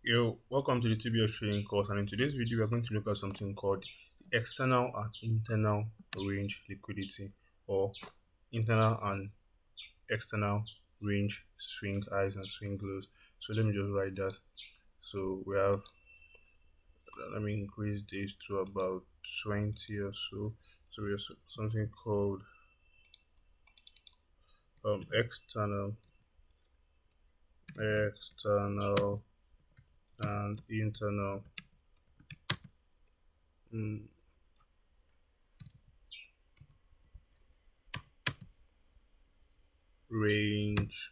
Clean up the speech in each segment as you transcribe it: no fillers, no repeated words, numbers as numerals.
Yo, welcome to the TBS trading course, and in today's video, we're going to look at something called external and internal range liquidity, or internal and external range swing highs and swing lows. So let me just write that. So we have, let me increase this to about 20 or so. So we have something called external, external and internal. mm, Range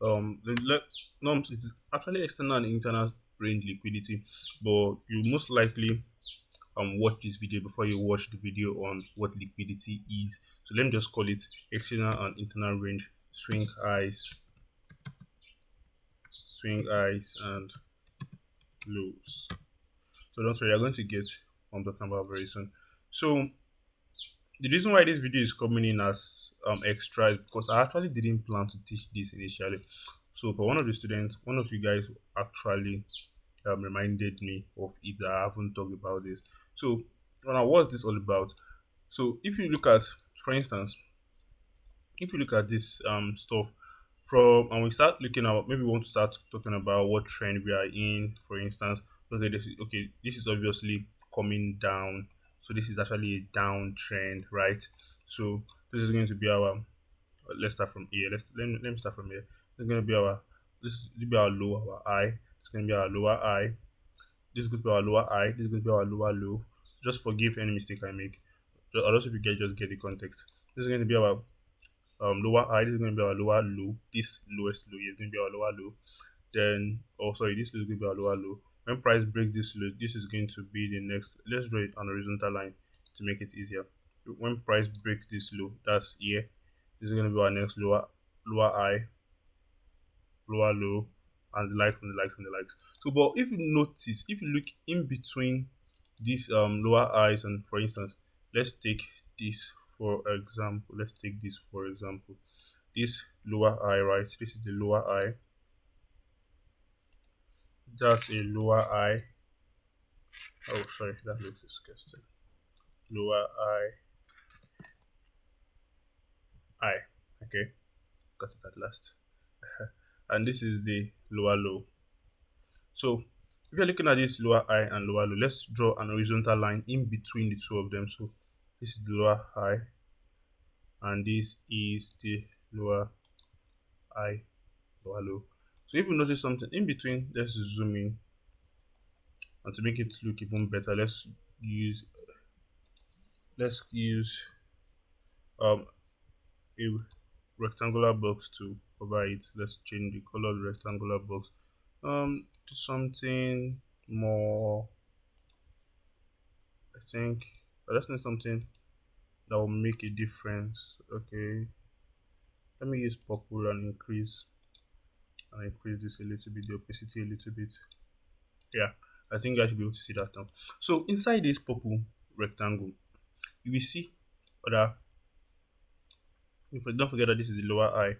no, it is actually external and internal range liquidity, but you most likely watch this video before you watch the video on what liquidity is. So let me just call it external and internal range swing highs and lows. So don't worry, you're going to get what I'm talking about very soon. So the reason why this video is coming in as extra is because I actually didn't plan to teach this initially. So, but one of the students, one of you guys actually reminded me of it that I haven't talked about this. So, now what's this all about? So, if you look at, for instance, if you look at this stuff from and we start looking at maybe we want to start talking about what trend we are in, for instance. Okay, this is obviously coming down, so this is actually a downtrend, right? So this is going to be our let's start from here. Let me start from here. This is going to be our this will be our low, our high. It's going to be our lower high. This is going to be our lower high. This is going to be our lower low. Just forgive any mistake I make. A lot of you guys just get the context. This is going to be our lower high. This is going to be our lower low. This lowest low is going to be our lower low. Then, oh sorry, this low is going to be our lower low. When price breaks this low, this is going to be the next. Let's draw it on a horizontal line to make it easier. When price breaks this low, that's here. This is going to be our next lower high, lower low, and the likes and the likes and the likes. So, but if you notice, if you look in between these lower highs, and for instance, let's take this for example. Let's take this for example. This lower high, right? This is the lower high. That's a lower high. Oh, sorry, that looks disgusting. Lower high. Okay, got it at last. And this is the lower low. So if you're looking at this lower high and lower low, let's draw an horizontal line in between the two of them. So this is the lower high, and this is the lower high, lower low. So if you notice something in between, let's zoom in, and to make it look even better, use let's use um a rectangular box to cover it. Let's change the color of the rectangular box to something more. I think let's need something that will make a difference. Okay, let me use purple and increase this a little bit, the opacity a little bit. Yeah, I think I should be able to see that now. So inside this purple rectangle, you will see other. If don't forget that this is the lower eye.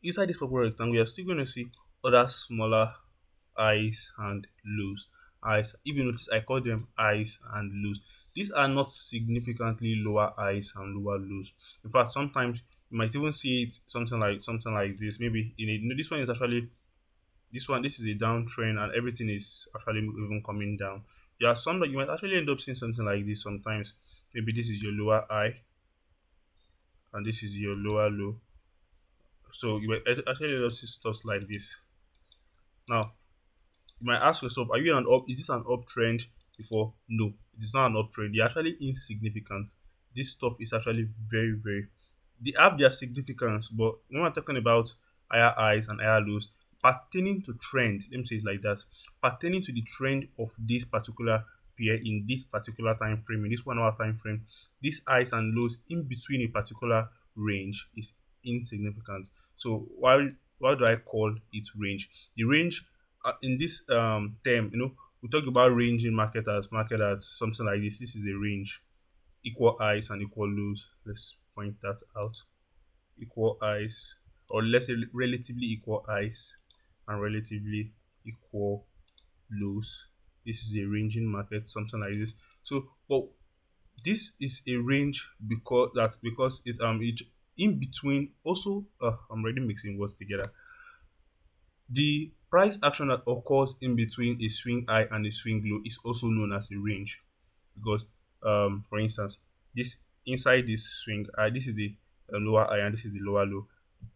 Inside this purple rectangle, you're still going to see other smaller highs and lows. Highs, if you notice, I call them highs and lows. These are not significantly lower highs and lower lows. In fact, sometimes you might even see it something like this. Maybe this one is actually this is a downtrend and everything is actually even coming down. There are some that you might actually end up seeing something like this sometimes. Maybe this is your lower high and this is your lower low. So you might actually end up seeing stuff like this. Now you might ask yourself, are you in an up? Is this an uptrend? Before, no, it is not an uptrend. They're actually insignificant. This stuff is actually very, very. They have their significance, but when we're talking about higher highs and higher lows, pertaining to trend, let me say it like that, pertaining to the trend of this particular pair in this particular time frame, in this 1 hour time frame, these highs and lows in between a particular range is insignificant. So why do I call it range? The range in this term, we talk about range in market as something like this. This is a range. equal highs and equal lows. Let's point that out. Equal highs, or let's say relatively equal highs and relatively equal lows. This is a ranging market, something like this. So, but this is a range because it in between. Also, I'm already mixing words together. The price action that occurs in between a swing high and a swing low is also known as a range, because for instance, this inside this swing high, this is the lower high and this is the lower low.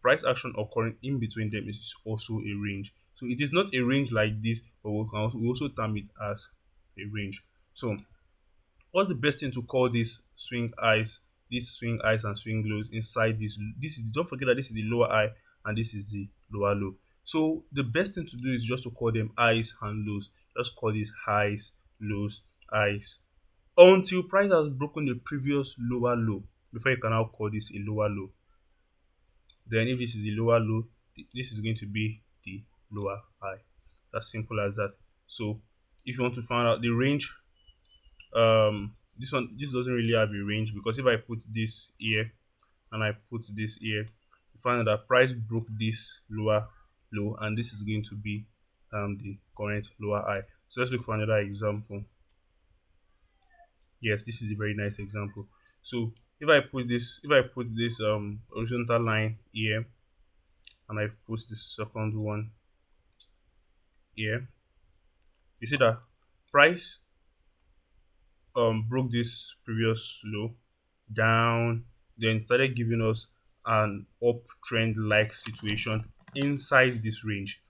Price action occurring in between them is also a range. So it is not a range like this, but we also term it as a range. So what's the best thing to call these swing highs and swing lows inside this? This is, don't forget that this is the lower high and this is the lower low. So the best thing to do is just to call them highs and lows. Just call these highs, lows, highs, until price has broken the previous lower low before you can now call this a lower low. Then if this is the lower low, this is going to be the lower high. As simple as that. So if you want to find out the range, this doesn't really have a range, because if I put this here and I put this here, you find out that price broke this lower low, and this is going to be the current lower high. So let's look for another example. Yes, this is a very nice example. So if I put this horizontal line here and I put the second one here, you see that price broke this previous low down, then started giving us an uptrend like situation inside this range.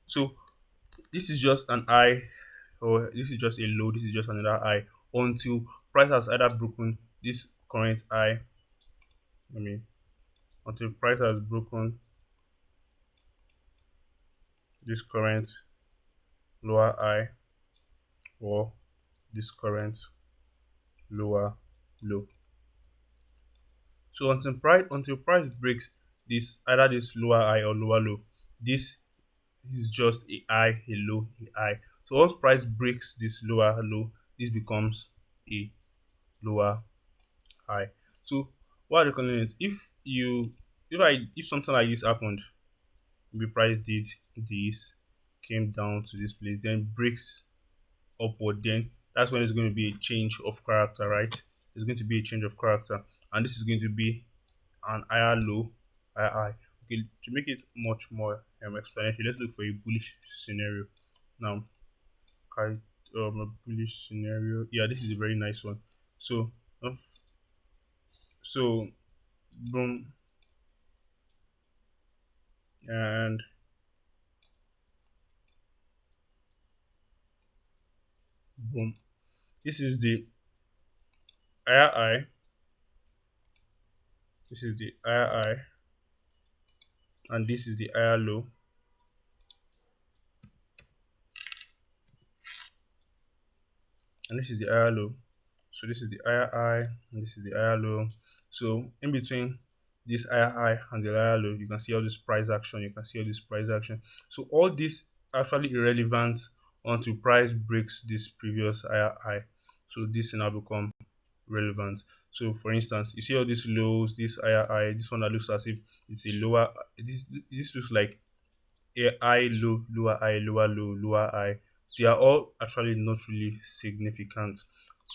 So this is just an high, or this is just a low, this is just another high, until price has either broken this current high. I mean, until price has broken this current lower high, or this current lower low. So until price breaks this, either this lower high or lower low, this is just a high, a low, a high. So once price breaks this lower low, this becomes a lower high. So what are the calling if something like this happened, maybe price did this, came down to this place, then breaks upward, then that's when it's going to be a change of character, right? It's going to be a change of character, and this is going to be an higher low, higher high. Okay, to make it much more explanatory, let's look for a bullish scenario. Now, I a bullish scenario. Yeah, this is a very nice one. So, so boom, and boom. This is the higher high. This is the higher high, and this is the higher low. And this is the higher low. So this is the higher high and this is the higher low. So in between this higher high and the higher low, you can see all this price action. You can see all this price action. So all this actually irrelevant until price breaks this previous higher high. So this will now become relevant. So for instance, you see all these lows, this higher high, this one that looks as if it's a lower. This looks like high, low, lower high, lower low, lower high. They are all actually not really significant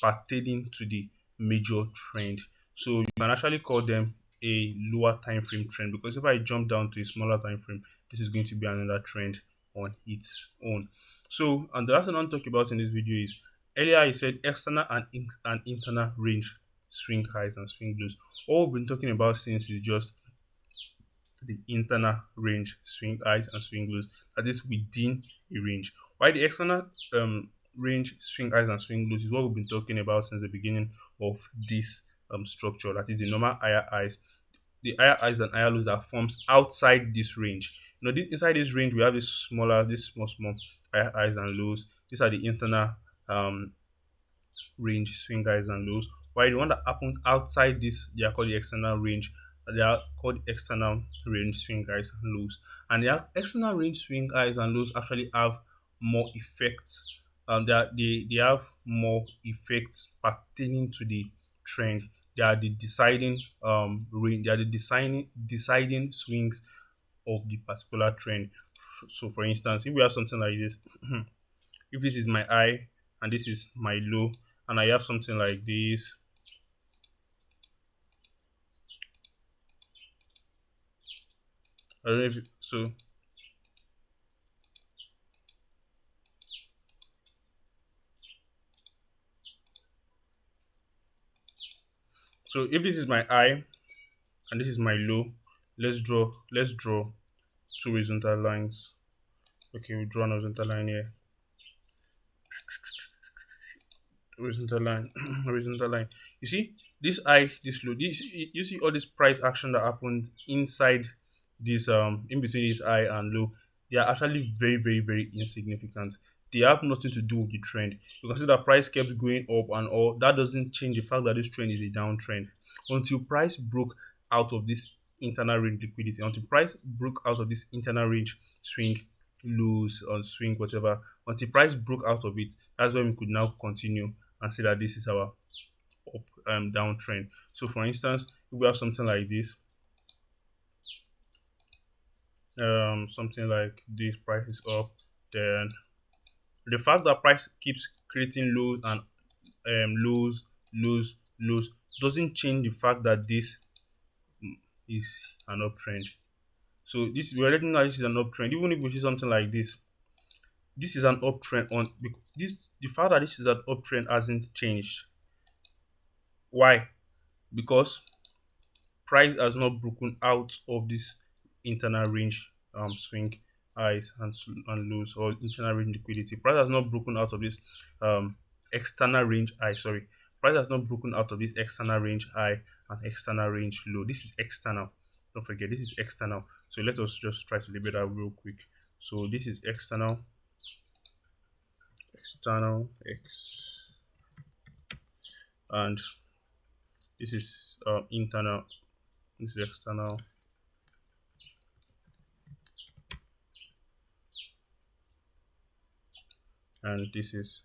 pertaining to the major trend. So you can actually call them a lower time frame trend, because if I jump down to a smaller time frame, this is going to be another trend on its own. So, and the last thing I want to talk about in this video is, earlier I said external and internal range swing highs and swing lows. All we've been talking about since is just the internal range swing highs and swing lows, that is within a range. While the external range swing highs and swing lows is what we've been talking about since the beginning of this structure, that is the normal higher highs, the higher highs and higher lows that forms outside this range. Inside this range we have this small higher highs and lows. These are the internal um range swing highs and lows. While the one that happens outside this, they are called the external range. They are called external range swing highs and lows. And the external range swing highs and lows actually have more effects. They have more effects pertaining to the trend. They are the deciding they are the deciding swings of the particular trend. So for instance, if we have something like this, if this is my high and this is my low, and I have something like this, I don't know if so if this is my high and this is my low, let's draw two horizontal lines. Okay, we draw an horizontal line here. Horizontal line, horizontal line. You see this high, this low. This you see all this price action that happened inside this in between this high and low. They are actually very very very insignificant. They have nothing to do with the trend. You can see that price kept going up and all. That doesn't change the fact that this trend is a downtrend until price broke out of this internal range liquidity. Until price broke out of this internal range swing, lose or swing whatever. Until price broke out of it, that's when we could now continue and say that this is our up downtrend. So for instance, if we have something like this, something like this, price is up, then the fact that price keeps creating lows and lows doesn't change the fact that this is an uptrend. So this we already know this is an uptrend. Even if we see something like this is an uptrend on this. The fact that this is an uptrend hasn't changed. Why? Because price has not broken out of this internal range swing highs and lows, or internal range liquidity. Price has not broken out of this um, external range high. Sorry, price has not broken out of this external range high and external range low. This is external. Don't forget, this is external. So let us just try to label that real quick. So this is external, external X, and this is internal. This is external, and this is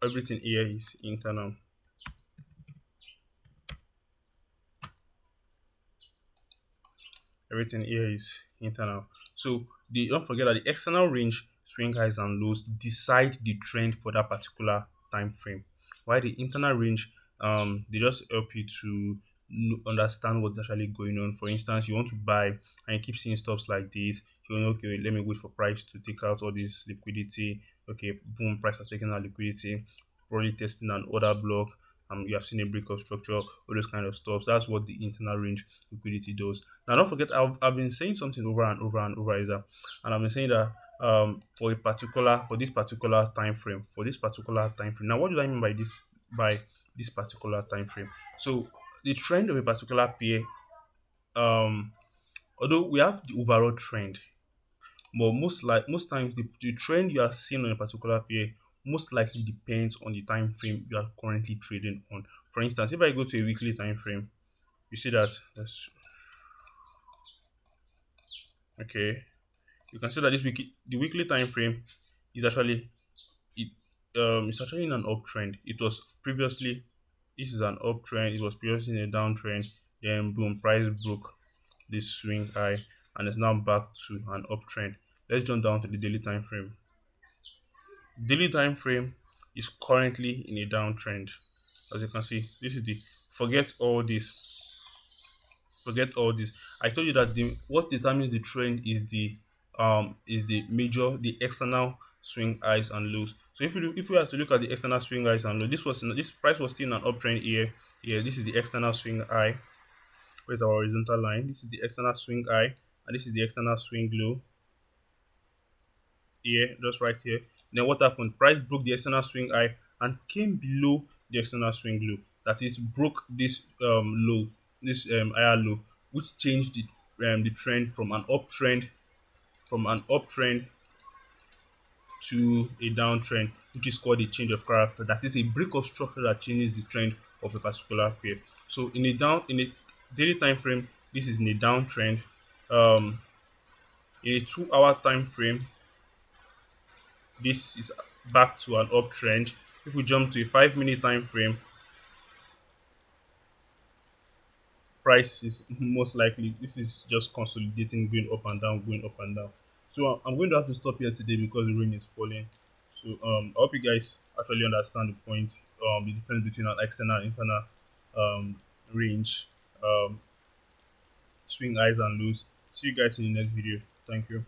everything here is internal. Everything here is internal. So don't forget that the external range swing highs and lows decide the trend for that particular time frame. While the internal range, they just help you to understand what's actually going on. For instance, you want to buy and you keep seeing stuffs like this. You know, okay, let me wait for price to take out all this liquidity. Okay, boom, price has taken out liquidity. Probably testing an order block. You have seen a break of structure, all those kind of stuff. That's what the internal range liquidity does. Now, don't forget, I've been saying something over and over and over, is that, and I've been saying that for this particular time frame, for this particular time frame. Now, what do I mean by this particular time frame? So, the trend of a particular pair, um, although we have the overall trend, but most times the trend you are seeing on a particular pair most likely depends on the time frame you are currently trading on. For instance, if I go to a weekly time frame, you see that that's okay. You can see that the weekly time frame is actually it it's actually in an uptrend. It was previously this is an uptrend, it was previously in a downtrend, then boom, price broke this swing high and it's now back to an uptrend. Let's jump down to the daily time frame. Daily time frame is currently in a downtrend. As you can see, this is the forget all this. Forget all this. I told you that the what determines the trend is the major the external swing highs and lows. So if we have to look at the external swing highs and lows, this price was still in an uptrend here. Here, this is the external swing high. Where's our horizontal line? This is the external swing high, and this is the external swing low. Here, just right here. Then what happened? Price broke the external swing high and came below the external swing low. That is, broke this low, this higher low, which changed the trend from an uptrend to a downtrend, which is called a change of character. That is a break of structure that changes the trend of a particular pair. So in a daily time frame, this is in a downtrend. Um, in a 2 hour time frame, this is back to an uptrend. If we jump to a 5 minute time frame, price is most likely this is just consolidating, going up and down, going up and down. So I'm going to have to stop here today because the rain is falling. So I hope you guys actually understand the point, the difference between an external and internal um, range, um, swing highs and lows. See you guys in the next video. Thank you.